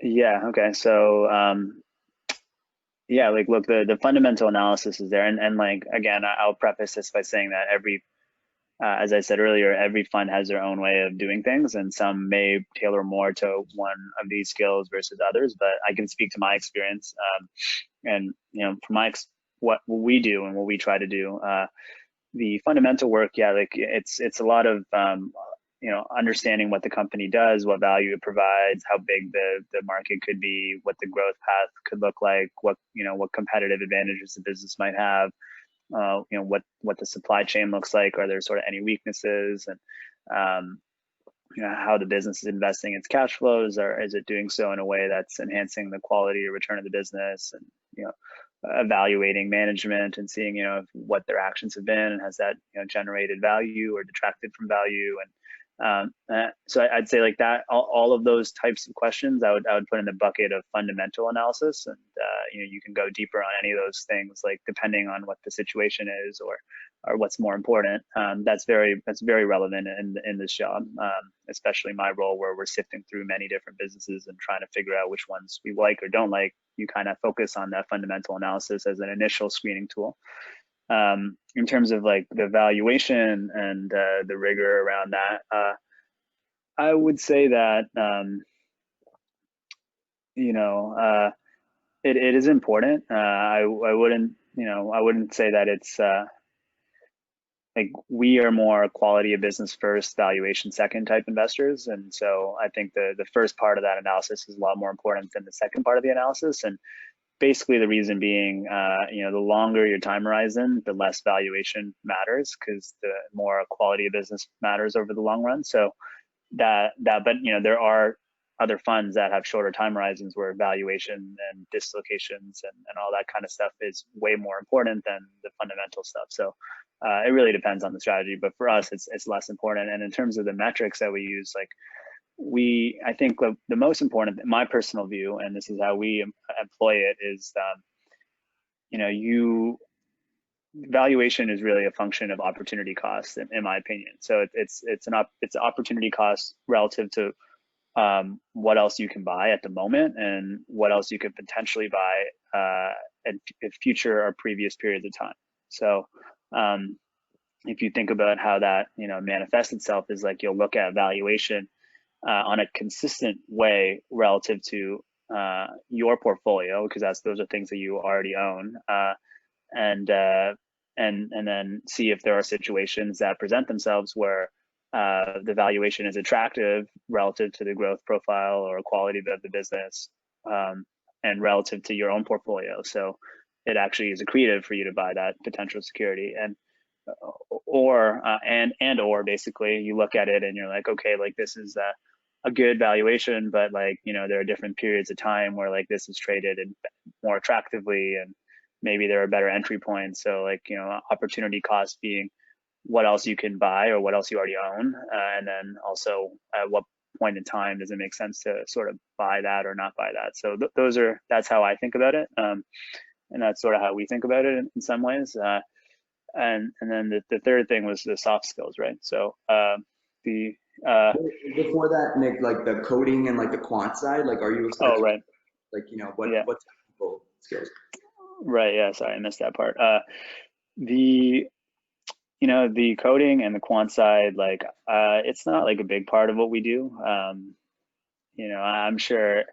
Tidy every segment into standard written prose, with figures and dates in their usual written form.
Yeah. Okay. So, yeah, like, look, the fundamental analysis is there, and like again, I'll preface this by saying that as I said earlier, every fund has their own way of doing things, and some may tailor more to one of these skills versus others. But I can speak to my experience, and from what we do and what we try to do. The fundamental work, yeah, like it's a lot of understanding what the company does, what value it provides, how big the market could be, what the growth path could look like, what competitive advantages the business might have, what the supply chain looks like. Are there sort of any weaknesses, and how the business is investing its cash flows, or is it doing so in a way that's enhancing the quality or return of the business, and evaluating management and seeing what their actions have been, and has that generated value or detracted from value. And so I'd say like that, all of those types of questions I would put in the bucket of fundamental analysis. And you can go deeper on any of those things, like depending on what the situation is, or what's more important. That's very relevant in this job, especially my role, where we're sifting through many different businesses and trying to figure out which ones we like or don't like. You kind of focus on that fundamental analysis as an initial screening tool. In terms of like the valuation and the rigor around that, I would say that you know it is important. I wouldn't say that it's like, we are more quality of business first, valuation second type investors. And so I think the first part of that analysis is a lot more important than the second part of the analysis. And basically the reason being, the longer your time horizon, the less valuation matters, because the more quality of business matters over the long run. So but there are other funds that have shorter time horizons, where valuation and dislocations and all that kind of stuff is way more important than the fundamental stuff. So it really depends on the strategy, but for us, it's less important. And in terms of the metrics that we use, like, I think the most important, in my personal view, and this is how we employ it, is valuation is really a function of opportunity cost, in my opinion. So it's opportunity cost relative to what else you can buy at the moment, and what else you could potentially buy in future or previous periods of time. So if you think about how that manifests itself, is like, you'll look at valuation on a consistent way relative to your portfolio, because those are things that you already own, and then see if there are situations that present themselves where the valuation is attractive relative to the growth profile or quality of the business, and relative to your own portfolio. So it actually is accretive for you to buy that potential security. Or basically you look at it and you're like, okay, like, this is a good valuation, but like, there are different periods of time where like this is traded and more attractively, and maybe there are better entry points. So like, opportunity cost being what else you can buy or what else you already own, and then also at what point in time does it make sense to sort of buy that or not buy that. So that's how I think about it, and that's sort of how we think about it in some ways. And then the third thing was the soft skills, right? So the Before that, Nick, like the coding and like the quant side, like, are you oh, expecting, right, like, yeah, what technical skills? right, yeah, sorry, I missed that part. The the coding and the quant side, like, it's not like a big part of what we do. I'm sure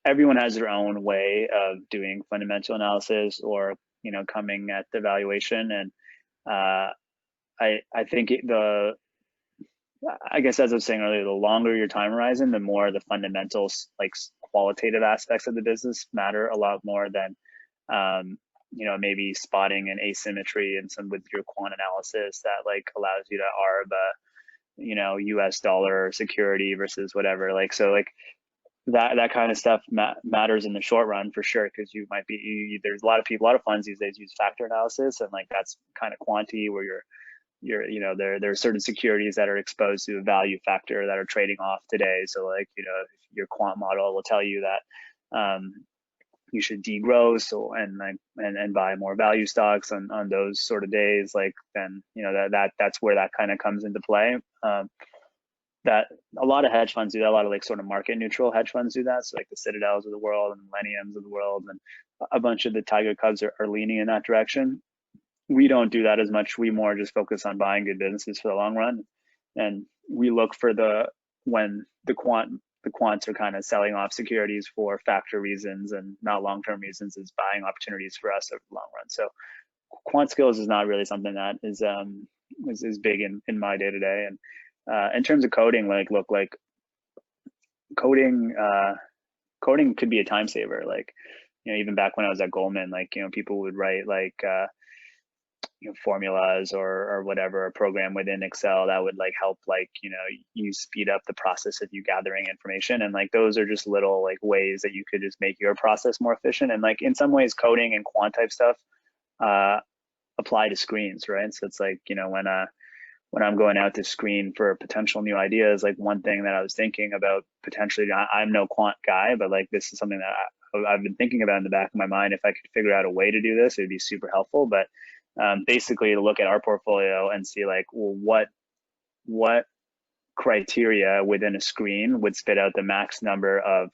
everyone has their own way of doing fundamental analysis, or coming at the valuation. And I think I guess, as I was saying earlier, the longer your time horizon, the more the fundamentals, like qualitative aspects of the business, matter a lot more than maybe spotting an asymmetry in some with your quant analysis that like allows you to arb a US dollar security versus whatever. Like, so like that kind of stuff matters in the short run for sure, because there's a lot of funds these days use factor analysis, and like that's kind of quantity, where there are certain securities that are exposed to a value factor that are trading off today. So like, your quant model will tell you that you should degross and buy more value stocks on those sort of days. Like, then that's where that kind of comes into play. that a lot of hedge funds do that. A lot of like sort of market neutral hedge funds do that. So like the Citadels of the world and Millenniums of the world, and a bunch of the Tiger Cubs are leaning in that direction. We don't do that as much. We more just focus on buying good businesses for the long run, and we look for when the quants are kind of selling off securities for factor reasons and not long-term reasons, is buying opportunities for us over the long run. So quant skills is not really something that is big in my day to day. And in terms of coding, like coding coding could be a time saver. Like, even back when I was at Goldman, like, people would write like formulas or whatever, a program within Excel that would like help, like, you speed up the process of you gathering information. And like, those are just little like ways that you could just make your process more efficient. And like, in some ways, coding and quant type stuff apply to screens, right? So it's like, when I'm going out to screen for potential new ideas, like one thing that I was thinking about potentially, I'm no quant guy, but like, this is something that I've been thinking about in the back of my mind. If I could figure out a way to do this, it'd be super helpful. But basically, to look at our portfolio and see like, well, what criteria within a screen would spit out the max number of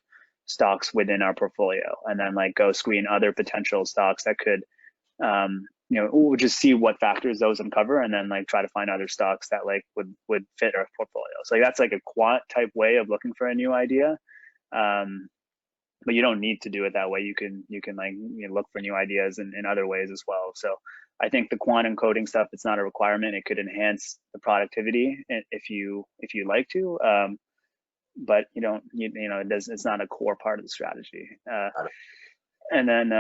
stocks within our portfolio, and then like go screen other potential stocks that could, we'll just see what factors those uncover, and then like try to find other stocks that like would fit our portfolio. So like, that's like a quant type way of looking for a new idea. But you don't need to do it that way. You can like look for new ideas in other ways as well. So I think the quant and coding stuff, it's not a requirement. It could enhance the productivity if you like to, but it's not a core part of the strategy. And then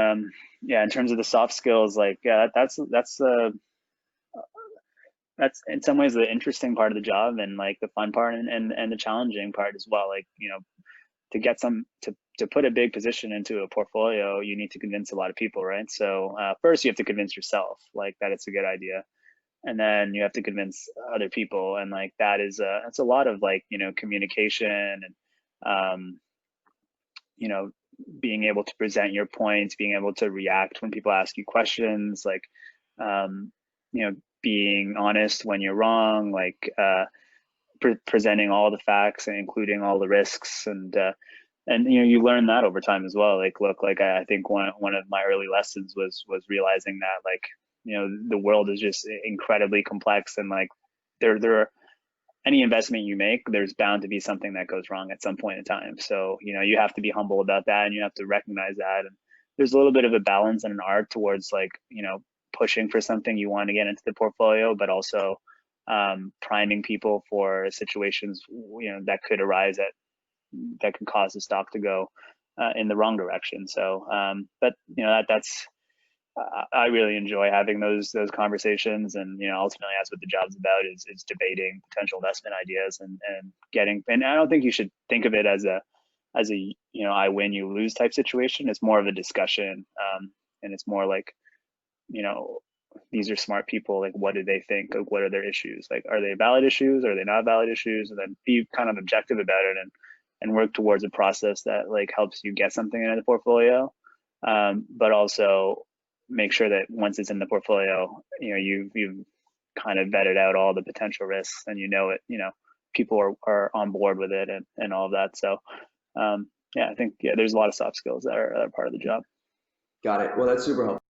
in terms of the soft skills, like that's in some ways the interesting part of the job, and like the fun part, and the challenging part as well. Like, to get to put a big position into a portfolio, you need to convince a lot of people, right? So first you have to convince yourself like that it's a good idea, and then you have to convince other people, and like that is it's a lot of like communication, and being able to present your points, being able to react when people ask you questions, like being honest when you're wrong, like presenting all the facts and including all the risks, and you learn that over time as well. Like, look, like I think one of my early lessons was realizing that like the world is just incredibly complex, and like there are, any investment you make, there's bound to be something that goes wrong at some point in time. So you have to be humble about that, and you have to recognize that. And there's a little bit of a balance and an art towards like pushing for something you want to get into the portfolio, but also priming people for situations that could arise that can cause the stock to go in the wrong direction. So but that's I really enjoy having those conversations, and ultimately that's what the job's about, is debating potential investment ideas, and getting, and I don't think you should think of it as a I win you lose type situation. It's more of a discussion, and it's more like these are smart people, like what do they think, like what are their issues, like are they valid issues, are they not valid issues, and then be kind of objective about it, and work towards a process that like helps you get something into the portfolio, but also make sure that once it's in the portfolio, you've kind of vetted out all the potential risks, and people are on board with it, and all of that. So I think there's a lot of soft skills that are part of the job. Got it. Well, that's super helpful.